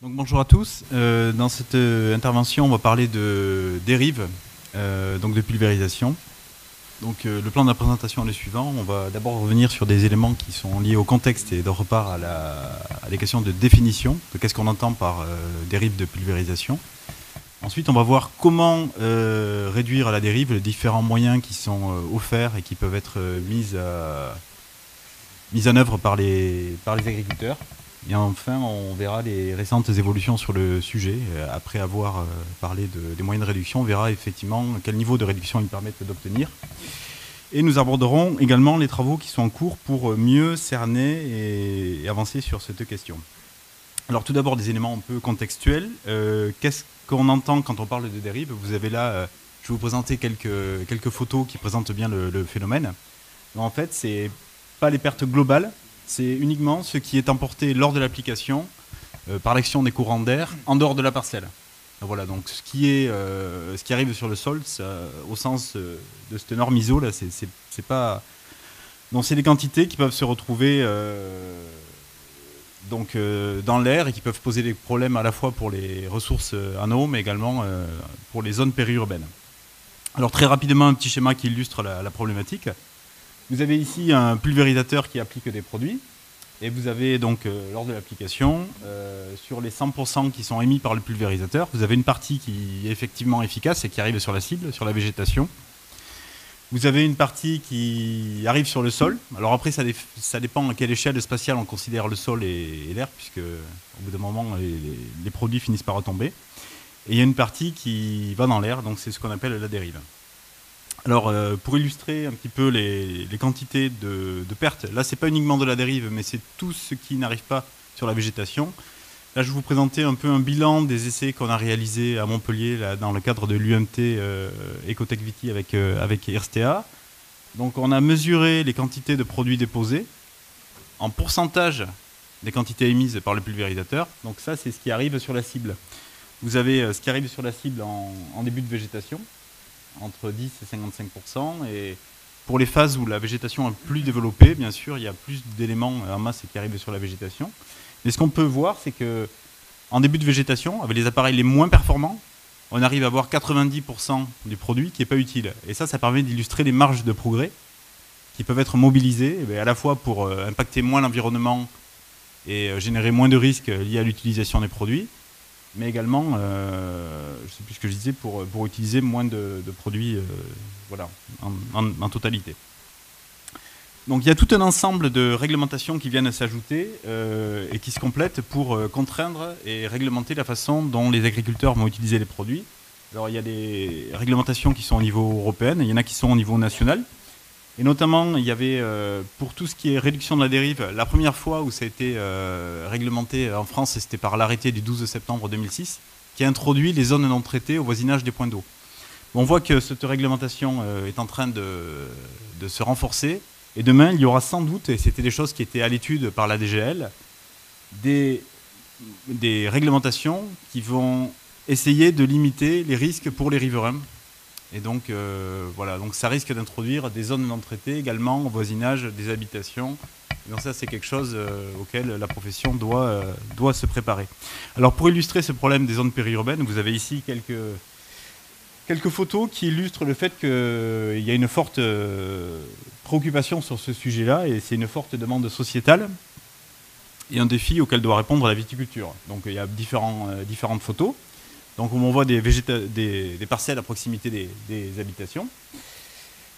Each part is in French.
Donc bonjour à tous. Dans cette intervention, on va parler de dérives, donc de pulvérisation. Donc le plan de la présentation est le suivant. On va d'abord revenir sur des éléments qui sont liés au contexte et d'autre part à des questions de définition, de qu'est-ce qu'on entend par dérive de pulvérisation. Ensuite, on va voir comment réduire à la dérive les différents moyens qui sont offerts et qui peuvent être mis en œuvre par les agriculteurs. Et enfin, on verra les récentes évolutions sur le sujet. Après avoir parlé des moyens de réduction, on verra effectivement quel niveau de réduction ils permettent d'obtenir. Et nous aborderons également les travaux qui sont en cours pour mieux cerner et avancer sur cette question. Alors tout d'abord, des éléments un peu contextuels. Qu'est-ce qu'on entend quand on parle de dérive? Vous avez là, je vais vous présenter quelques photos qui présentent bien le phénomène. En fait, ce n'est pas les pertes globales, c'est uniquement ce qui est emporté lors de l'application par l'action des courants d'air en dehors de la parcelle. Voilà, donc ce qui arrive sur le sol, ça, au sens de cette norme ISO, là, c'est pas. Donc c'est des quantités qui peuvent se retrouver dans l'air et qui peuvent poser des problèmes à la fois pour les ressources en eau, mais également pour les zones périurbaines. Alors très rapidement, un petit schéma qui illustre la problématique. Vous avez ici un pulvérisateur qui applique des produits. Et vous avez donc, lors de l'application, sur les 100% qui sont émis par le pulvérisateur, vous avez une partie qui est effectivement efficace et qui arrive sur la cible, sur la végétation. Vous avez une partie qui arrive sur le sol. Alors après, ça dépend à quelle échelle spatiale on considère le sol et l'air, puisque au bout d'un moment, les produits finissent par retomber. Et il y a une partie qui va dans l'air, donc c'est ce qu'on appelle la dérive. Alors, pour illustrer un petit peu les quantités de pertes, là, ce n'est pas uniquement de la dérive, mais c'est tout ce qui n'arrive pas sur la végétation. Là, je vais vous présenter un peu un bilan des essais qu'on a réalisés à Montpellier, là, dans le cadre de l'UMT Ecotech Viti avec IRSTEA. Donc, on a mesuré les quantités de produits déposés en pourcentage des quantités émises par le pulvérisateur. Donc, ça, c'est ce qui arrive sur la cible. Vous avez ce qui arrive sur la cible en début de végétation, entre 10 et 55%, et pour les phases où la végétation est plus développée, bien sûr, il y a plus d'éléments en masse qui arrivent sur la végétation. Mais ce qu'on peut voir, c'est qu'en début de végétation, avec les appareils les moins performants, on arrive à avoir 90% du produit qui n'est pas utile. Et ça permet d'illustrer les marges de progrès qui peuvent être mobilisées, à la fois pour impacter moins l'environnement et générer moins de risques liés à l'utilisation des produits, mais également, je ne sais plus ce que je disais, pour utiliser moins de produits voilà, en totalité. Donc il y a tout un ensemble de réglementations qui viennent s'ajouter et qui se complètent pour contraindre et réglementer la façon dont les agriculteurs vont utiliser les produits. Alors il y a des réglementations qui sont au niveau européen, il y en a qui sont au niveau national. Et notamment, il y avait, pour tout ce qui est réduction de la dérive, la première fois où ça a été réglementé en France, c'était par l'arrêté du 12 septembre 2006, qui a introduit les zones non traitées au voisinage des points d'eau. On voit que cette réglementation est en train de se renforcer. Et demain, il y aura sans doute, et c'était des choses qui étaient à l'étude par la DGL, des réglementations qui vont essayer de limiter les risques pour les riverains. Et donc, voilà, donc ça risque d'introduire des zones non traitées également au voisinage des habitations. Et donc ça, c'est quelque chose auquel la profession doit se préparer. Alors, pour illustrer ce problème des zones périurbaines, vous avez ici quelques photos qui illustrent le fait qu'il y a une forte préoccupation sur ce sujet-là, et c'est une forte demande sociétale et un défi auquel doit répondre la viticulture. Donc, il y a différentes photos. Donc on voit des parcelles à proximité des habitations.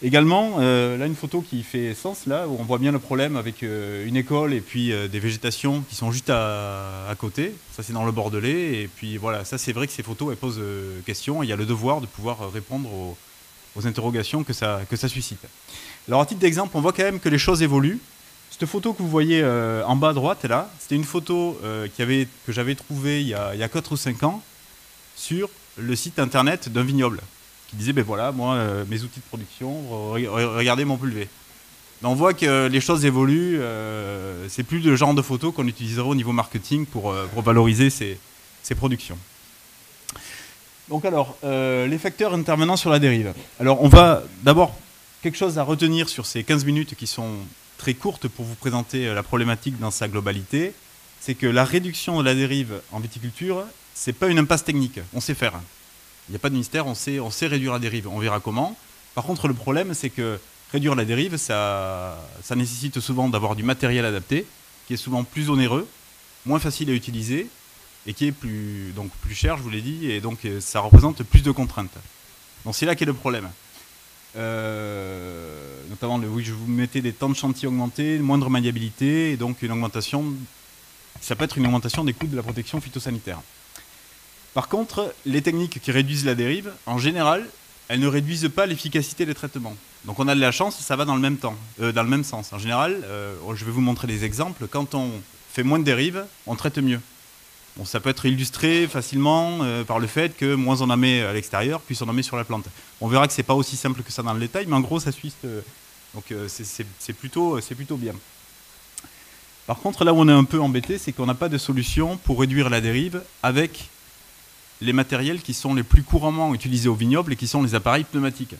Également, là une photo qui fait sens, là, où on voit bien le problème avec une école et puis des végétations qui sont juste à côté. Ça c'est dans le Bordelais. Et puis voilà, ça c'est vrai que ces photos elles posent question. Il y a le devoir de pouvoir répondre aux interrogations que ça suscite. Alors à titre d'exemple, on voit quand même que les choses évoluent. Cette photo que vous voyez en bas à droite, là, c'était une photo que j'avais trouvée il y a 4 ou 5 ans, sur le site internet d'un vignoble qui disait ben voilà, moi mes outils de production, regardez mon pulvé. On voit que les choses évoluent, c'est plus le genre de photos qu'on utiliserait au niveau marketing pour valoriser ces productions. Donc alors, les facteurs intervenant sur la dérive. Alors on va d'abord, quelque chose à retenir sur ces 15 minutes qui sont très courtes pour vous présenter la problématique dans sa globalité, c'est que la réduction de la dérive en viticulture, c'est pas une impasse technique, on sait faire. Il n'y a pas de mystère, on sait réduire la dérive, on verra comment. Par contre, le problème, c'est que réduire la dérive, ça nécessite souvent d'avoir du matériel adapté, qui est souvent plus onéreux, moins facile à utiliser, et qui est plus cher, je vous l'ai dit, et donc ça représente plus de contraintes. Donc c'est là qu'est le problème. Notamment, oui, je vous mettais des temps de chantier augmentés, moindre maniabilité, et donc une augmentation, ça peut être une augmentation des coûts de la protection phytosanitaire. Par contre, les techniques qui réduisent la dérive, en général, elles ne réduisent pas l'efficacité des traitements. Donc on a de la chance, ça va dans le même temps, dans le même sens. En général, je vais vous montrer des exemples. Quand on fait moins de dérive, on traite mieux. Bon, ça peut être illustré facilement par le fait que moins on en met à l'extérieur, plus on en met sur la plante. On verra que c'est pas aussi simple que ça dans le détail, mais en gros ça suit. Donc c'est plutôt bien. Par contre, là où on est un peu embêté, c'est qu'on n'a pas de solution pour réduire la dérive avec les matériels qui sont les plus couramment utilisés au vignoble et qui sont les appareils pneumatiques.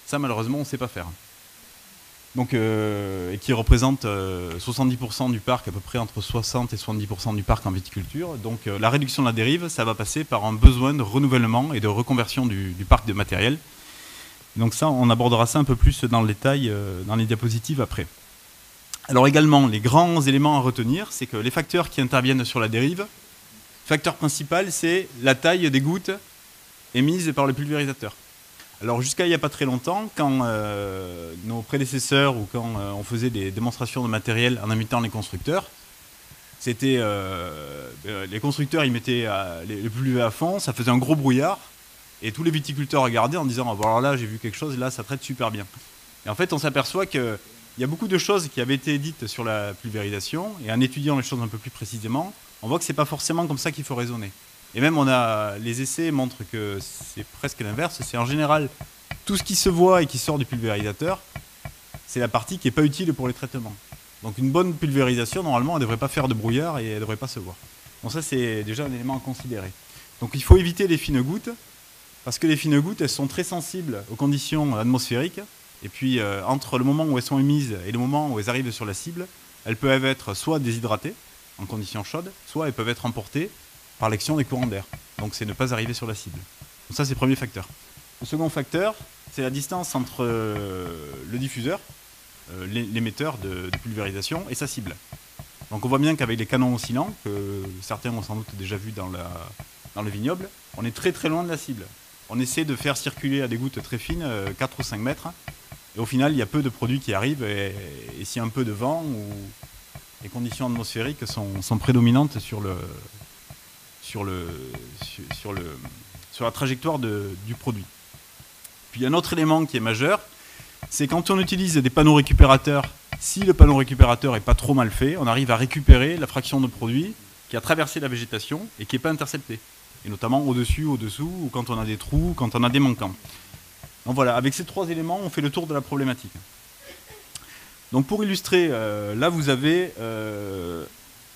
Ça, malheureusement, on ne sait pas faire. Donc, et qui représentent 70% du parc, à peu près entre 60 et 70% du parc en viticulture. Donc la réduction de la dérive, ça va passer par un besoin de renouvellement et de reconversion du parc de matériel. Donc ça, on abordera ça un peu plus dans le détail dans les diapositives après. Alors également, les grands éléments à retenir, c'est que les facteurs qui interviennent sur la dérive, facteur principal, c'est la taille des gouttes émises par le pulvérisateur. Alors jusqu'à il n'y a pas très longtemps, quand nos prédécesseurs ou quand on faisait des démonstrations de matériel en invitant les constructeurs, c'était les constructeurs, ils mettaient les pulvés à fond, ça faisait un gros brouillard, et tous les viticulteurs regardaient en disant « alors là, j'ai vu quelque chose, là, ça traite super bien ». Et en fait, on s'aperçoit qu'il y a beaucoup de choses qui avaient été dites sur la pulvérisation, et en étudiant les choses un peu plus précisément, on voit que ce n'est pas forcément comme ça qu'il faut raisonner. Et même les essais montrent que c'est presque l'inverse, c'est en général tout ce qui se voit et qui sort du pulvérisateur, c'est la partie qui n'est pas utile pour les traitements. Donc une bonne pulvérisation, normalement, elle ne devrait pas faire de brouillard et elle ne devrait pas se voir. Donc ça, c'est déjà un élément à considérer. Donc il faut éviter les fines gouttes, parce que les fines gouttes, elles sont très sensibles aux conditions atmosphériques, et puis entre le moment où elles sont émises et le moment où elles arrivent sur la cible, elles peuvent être soit déshydratées, en conditions chaudes, soit elles peuvent être emportées par l'action des courants d'air. Donc c'est ne pas arriver sur la cible. Donc ça c'est le premier facteur. Le second facteur, c'est la distance entre le diffuseur, l'émetteur de pulvérisation, et sa cible. Donc on voit bien qu'avec les canons oscillants, que certains ont sans doute déjà vu dans le vignoble, on est très très loin de la cible. On essaie de faire circuler à des gouttes très fines, 4 ou 5 mètres, et au final il y a peu de produits qui arrivent, et s'il y a un peu de vent, ou les conditions atmosphériques sont prédominantes sur la trajectoire du produit. Puis il y a un autre élément qui est majeur, c'est quand on utilise des panneaux récupérateurs, si le panneau récupérateur n'est pas trop mal fait, on arrive à récupérer la fraction de produit qui a traversé la végétation et qui n'est pas interceptée. Et notamment au-dessus, au-dessous, ou quand on a des trous, quand on a des manquants. Donc voilà, avec ces trois éléments, on fait le tour de la problématique. Donc pour illustrer, là vous avez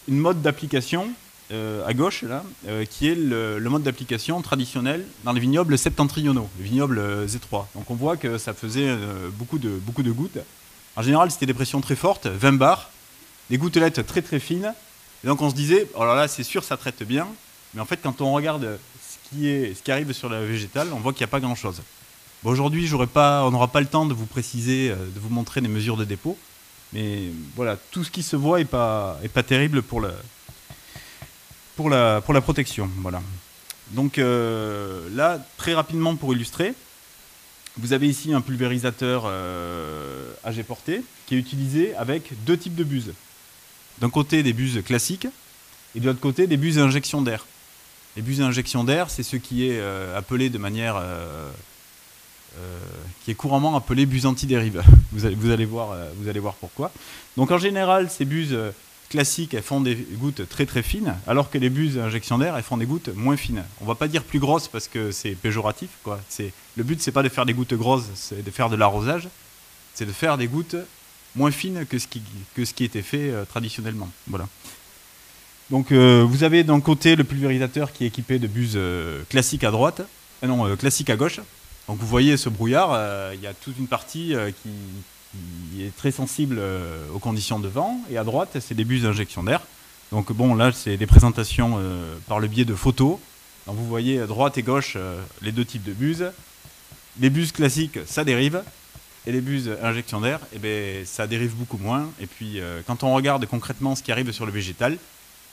une mode d'application à gauche, là, qui est le mode d'application traditionnel dans les vignobles septentrionaux, les vignobles Z3. Donc on voit que ça faisait beaucoup de gouttes. En général, c'était des pressions très fortes, 20 bars, des gouttelettes très très fines. Et donc on se disait, alors là c'est sûr ça traite bien, mais en fait quand on regarde ce qui arrive sur la végétale, on voit qu'il n'y a pas grand-chose. Bon, aujourd'hui, on n'aura pas le temps de vous préciser, de vous montrer les mesures de dépôt, mais voilà, tout ce qui se voit n'est pas terrible pour la protection. Voilà. Donc là, très rapidement pour illustrer, vous avez ici un pulvérisateur à jet porté qui est utilisé avec deux types de buses. D'un côté, des buses classiques et de l'autre côté, des buses à injection d'air. Les buses à injection d'air, c'est ce qui est appelé de manière... qui est couramment appelé buses anti-dérive. Vous allez voir pourquoi. Donc en général, ces buses classiques, elles font des gouttes très très fines, alors que les buses à injection d'air, elles font des gouttes moins fines. On ne va pas dire plus grosses parce que c'est péjoratif, quoi. Le but, c'est pas de faire des gouttes grosses, c'est de faire de l'arrosage, c'est de faire des gouttes moins fines que ce qui était fait traditionnellement. Voilà. Donc vous avez d'un côté le pulvérisateur qui est équipé de buses classiques à droite, classiques à gauche. Donc vous voyez ce brouillard, il y a toute une partie qui est très sensible aux conditions de vent, et à droite, c'est des buses d'injection d'air. Donc bon, là, c'est des présentations par le biais de photos. Donc, vous voyez à droite et gauche les deux types de buses. Les buses classiques, ça dérive. Et les buses injection d'air, eh ben, ça dérive beaucoup moins. Et puis, quand on regarde concrètement ce qui arrive sur le végétal,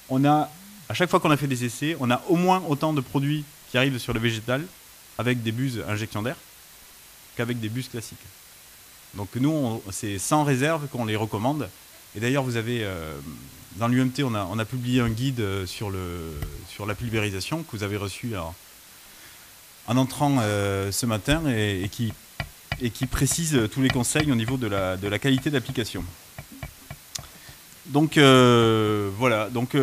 on a, à chaque fois qu'on a fait des essais, on a au moins autant de produits qui arrivent sur le végétal avec des buses injection d'air qu'avec des buses classiques. Donc nous, c'est sans réserve qu'on les recommande. Et d'ailleurs, vous avez, dans l'UMT, on a publié un guide sur la pulvérisation que vous avez reçu en entrant ce matin et qui précise tous les conseils au niveau de la qualité d'application. Donc voilà, donc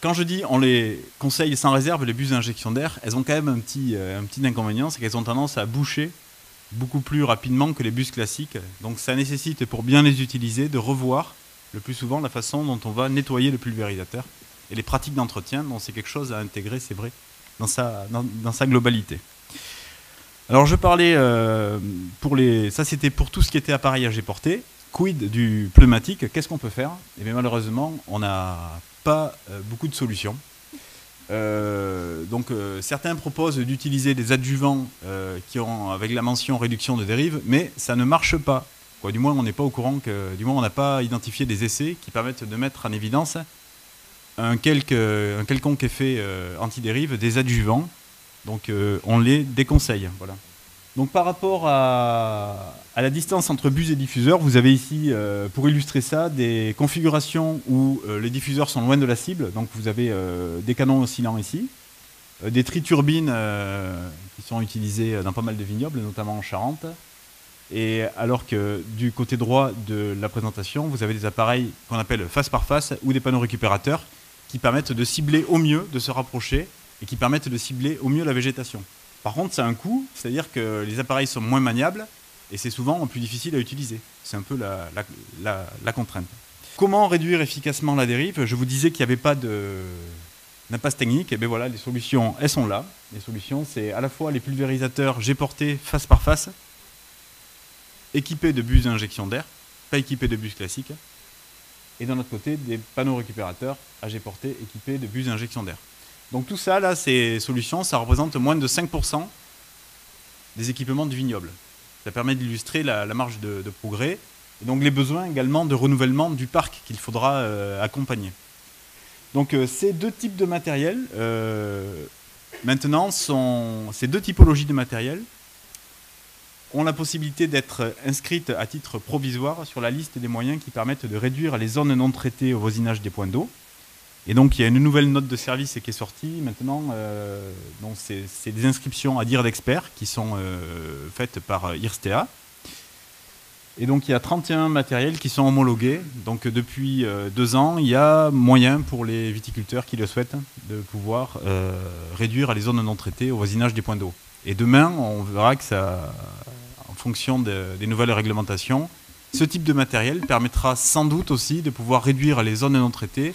quand je dis on les conseille sans réserve, les buses d'injection d'air, elles ont quand même un petit inconvénient, c'est qu'elles ont tendance à boucher beaucoup plus rapidement que les buses classiques. Donc ça nécessite, pour bien les utiliser, de revoir le plus souvent la façon dont on va nettoyer le pulvérisateur et les pratiques d'entretien, donc c'est quelque chose à intégrer, c'est vrai, dans sa globalité. Alors je parlais, ça c'était pour tout ce qui était appareillage et portée. Quid du pneumatique, qu'est-ce qu'on peut faire? Et bien malheureusement, on n'a pas beaucoup de solutions. Certains proposent d'utiliser des adjuvants qui ont avec la mention réduction de dérive, mais ça ne marche pas. Du moins, on n'est pas au courant du moins on n'a pas identifié des essais qui permettent de mettre en évidence un quelconque effet antidérive des adjuvants. Donc on les déconseille. Voilà. Donc par rapport à la distance entre buse et diffuseur, vous avez ici, pour illustrer ça, des configurations où les diffuseurs sont loin de la cible. Donc vous avez des canons oscillants ici, des triturbines qui sont utilisées dans pas mal de vignobles, notamment en Charente. Et alors que du côté droit de la présentation, vous avez des appareils qu'on appelle face par face ou des panneaux récupérateurs qui permettent de cibler au mieux, de se rapprocher et qui permettent de cibler au mieux la végétation. Par contre, ça a un coût, c'est-à-dire que les appareils sont moins maniables et c'est souvent plus difficile à utiliser. C'est un peu la contrainte. Comment réduire efficacement la dérive? Je vous disais qu'il n'y avait pas d'impasse technique. Et bien voilà, les solutions, elles sont là. Les solutions, c'est à la fois les pulvérisateurs G-portés face par face, équipés de buses d'injection d'air, pas équipés de buses classiques. Et d'un autre côté, des panneaux récupérateurs à G-portés équipés de buses d'injection d'air. Donc tout ça, là, ces solutions, ça représente moins de 5% des équipements du vignoble. Ça permet d'illustrer la marge de progrès et donc les besoins également de renouvellement du parc qu'il faudra accompagner. Donc ces deux types de matériel, maintenant, ces deux typologies de matériel ont la possibilité d'être inscrites à titre provisoire sur la liste des moyens qui permettent de réduire les zones non traitées au voisinage des points d'eau. Et donc il y a une nouvelle note de service qui est sortie maintenant. Donc c'est des inscriptions à dire d'experts qui sont faites par IRSTEA. Et donc il y a 31 matériels qui sont homologués. Donc depuis 2 ans, il y a moyen pour les viticulteurs qui le souhaitent de pouvoir réduire les zones non traitées au voisinage des points d'eau. Et demain, on verra que ça, en fonction des nouvelles réglementations, ce type de matériel permettra sans doute aussi de pouvoir réduire les zones non traitées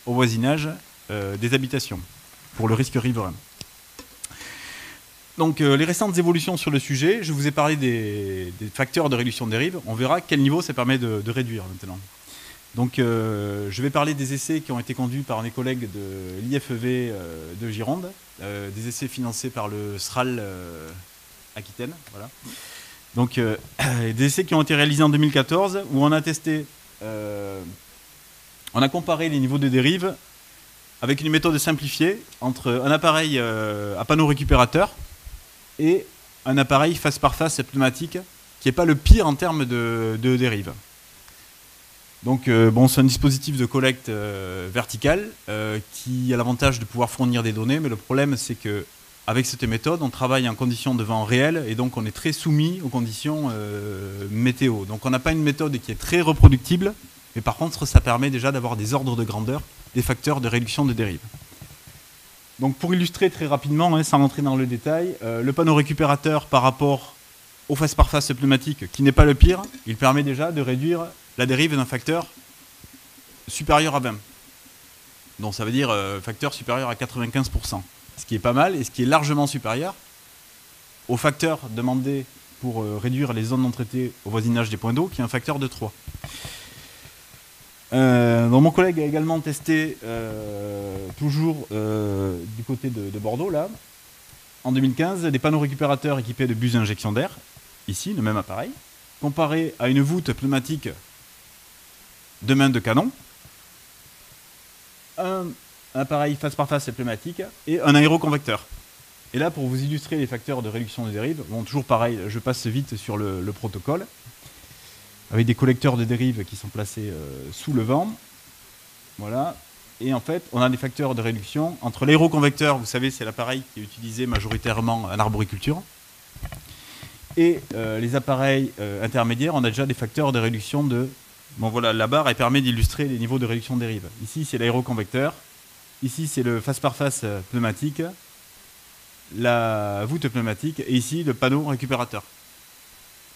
au voisinage des habitations, pour le risque riverain. Donc les récentes évolutions sur le sujet, je vous ai parlé des facteurs de réduction de dérive, on verra quel niveau ça permet de réduire maintenant. Donc je vais parler des essais qui ont été conduits par mes collègues de l'IFEV de Gironde, des essais financés par le SRAL Aquitaine. Voilà. Donc des essais qui ont été réalisés en 2014, où on a testé... on a comparé les niveaux de dérive avec une méthode simplifiée entre un appareil à panneau récupérateur et un appareil face par face pneumatique qui n'est pas le pire en termes de dérive. Donc bon, c'est un dispositif de collecte verticale qui a l'avantage de pouvoir fournir des données, mais le problème c'est qu'avec cette méthode, on travaille en conditions de vent réel et donc on est très soumis aux conditions météo. Donc on n'a pas une méthode qui est très reproductible, mais par contre, ça permet déjà d'avoir des ordres de grandeur, des facteurs de réduction de dérive. Donc pour illustrer très rapidement, sans rentrer dans le détail, le panneau récupérateur par rapport au face par face pneumatique, qui n'est pas le pire, il permet déjà de réduire la dérive d'un facteur supérieur à 20. Donc ça veut dire facteur supérieur à 95%, ce qui est pas mal et ce qui est largement supérieur au facteur demandé pour réduire les zones non traitées au voisinage des points d'eau, qui est un facteur de 3. Donc mon collègue a également testé, toujours du côté de Bordeaux, là, en 2015, des panneaux récupérateurs équipés de bus d'injection d'air, ici, le même appareil, comparé à une voûte pneumatique de main de canon, un appareil face par face pneumatique et un aéroconvecteur. Et là, pour vous illustrer les facteurs de réduction de dérive, bon, toujours pareil, je passe vite sur le protocole, avec des collecteurs de dérive qui sont placés sous le vent. Voilà. Et en fait, on a des facteurs de réduction entre l'aéroconvecteur, vous savez, c'est l'appareil qui est utilisé majoritairement en arboriculture, et les appareils intermédiaires, on a déjà des facteurs de réduction de... Bon voilà, la barre, elle permet d'illustrer les niveaux de réduction de dérive. Ici, c'est l'aéroconvecteur. Ici, c'est le face-par-face pneumatique, la voûte pneumatique, et ici, le panneau récupérateur.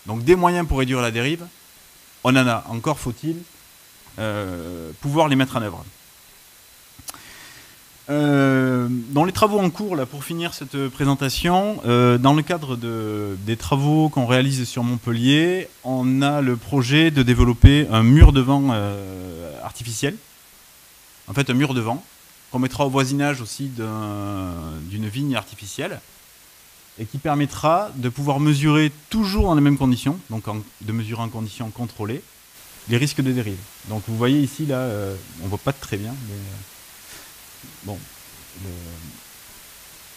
Donc, des moyens pour réduire la dérive, on en a. Encore faut-il pouvoir les mettre en œuvre. Dans les travaux en cours, là, pour finir cette présentation, dans le cadre des travaux qu'on réalise sur Montpellier, on a le projet de développer un mur de vent artificiel, en fait un mur de vent, qu'on mettra au voisinage aussi d'une vigne artificielle, et qui permettra de pouvoir mesurer toujours dans les mêmes conditions, donc de mesurer en conditions contrôlées, les risques de dérive. Donc vous voyez ici, là, on ne voit pas très bien, mais... Bon,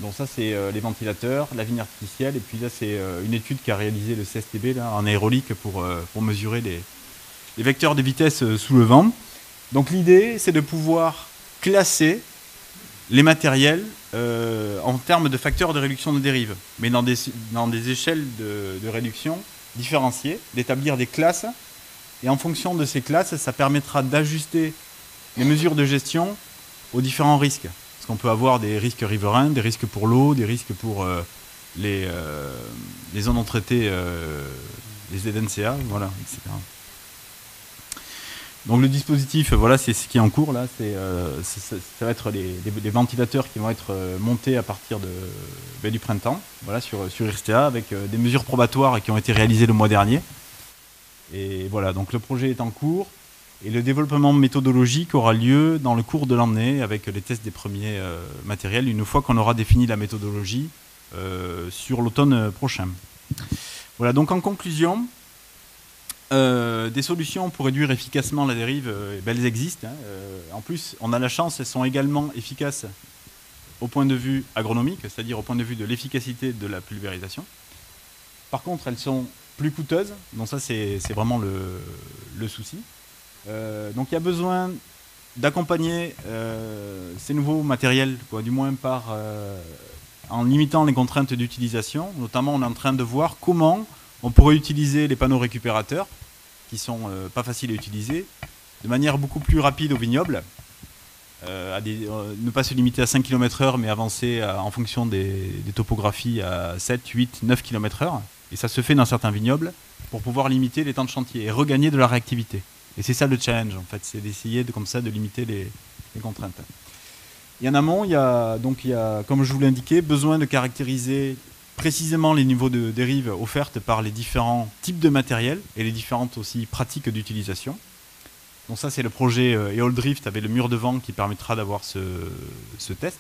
donc ça c'est les ventilateurs, la vigne artificielle, et puis là c'est une étude qu'a réalisé le CSTB là, en aérolique pour mesurer les vecteurs de vitesse sous le vent. Donc l'idée c'est de pouvoir classer les matériels en termes de facteurs de réduction de dérive, mais dans des échelles de réduction différenciées, d'établir des classes, et en fonction de ces classes, ça permettra d'ajuster les mesures de gestion aux différents risques. Parce qu'on peut avoir des risques riverains, des risques pour l'eau, des risques pour les zones non traitées, les ZNCA, voilà, etc. Donc le dispositif, voilà, c'est ce qui est en cours là. Ça va être des ventilateurs qui vont être montés à partir du printemps, voilà, sur IRSTEA, avec des mesures probatoires qui ont été réalisées le mois dernier. Et voilà, donc le projet est en cours. Et le développement méthodologique aura lieu dans le cours de l'année avec les tests des premiers matériels, une fois qu'on aura défini la méthodologie sur l'automne prochain. Voilà, donc en conclusion, des solutions pour réduire efficacement la dérive, elles existent. Hein. En plus, on a la chance, elles sont également efficaces au point de vue agronomique, c'est-à-dire au point de vue de l'efficacité de la pulvérisation. Par contre, elles sont plus coûteuses, donc ça c'est vraiment le souci. Donc il y a besoin d'accompagner ces nouveaux matériels, quoi, du moins en limitant les contraintes d'utilisation. Notamment, on est en train de voir comment on pourrait utiliser les panneaux récupérateurs, qui sont pas faciles à utiliser, de manière beaucoup plus rapide au vignoble, ne pas se limiter à 5 km/h, mais avancer en fonction des topographies à 7, 8, 9 km/h. Et ça se fait dans certains vignobles pour pouvoir limiter les temps de chantier et regagner de la réactivité. Et c'est ça le challenge, en fait, c'est d'essayer comme ça de limiter les contraintes. Et en amont, il y a, comme je vous l'ai indiqué, besoin de caractériser précisément les niveaux de dérive offertes par les différents types de matériel et les différentes aussi pratiques d'utilisation. Donc ça, c'est le projet Eol Drift avec le mur de vent qui permettra d'avoir ce test.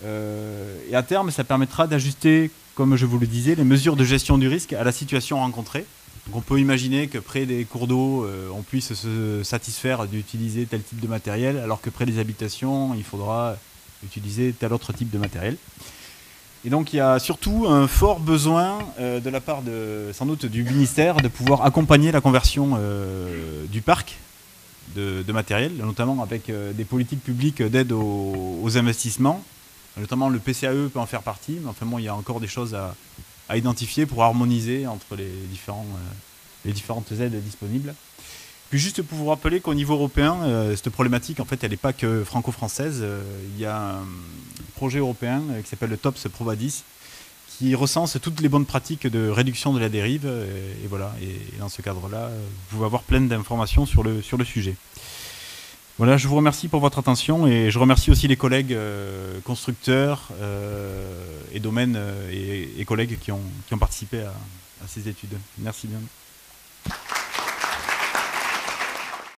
Et à terme, ça permettra d'ajuster, comme je vous le disais, les mesures de gestion du risque à la situation rencontrée. Donc on peut imaginer que près des cours d'eau, on puisse se satisfaire d'utiliser tel type de matériel, alors que près des habitations, il faudra utiliser tel autre type de matériel. Et donc il y a surtout un fort besoin de la part sans doute du ministère de pouvoir accompagner la conversion du parc de matériel, notamment avec des politiques publiques d'aide aux investissements. Notamment le PCAE peut en faire partie, mais enfin bon, il y a encore des choses à identifier pour harmoniser entre les différentes aides disponibles. Puis juste pour vous rappeler qu'au niveau européen, cette problématique, en fait, elle n'est pas que franco-française. Il y a un projet européen qui s'appelle le TOPS Provadis, qui recense toutes les bonnes pratiques de réduction de la dérive. Et voilà. Et dans ce cadre-là, vous pouvez avoir plein d'informations sur le sujet. Voilà, je vous remercie pour votre attention et je remercie aussi les collègues constructeurs et domaines et collègues qui ont participé à ces études. Merci bien.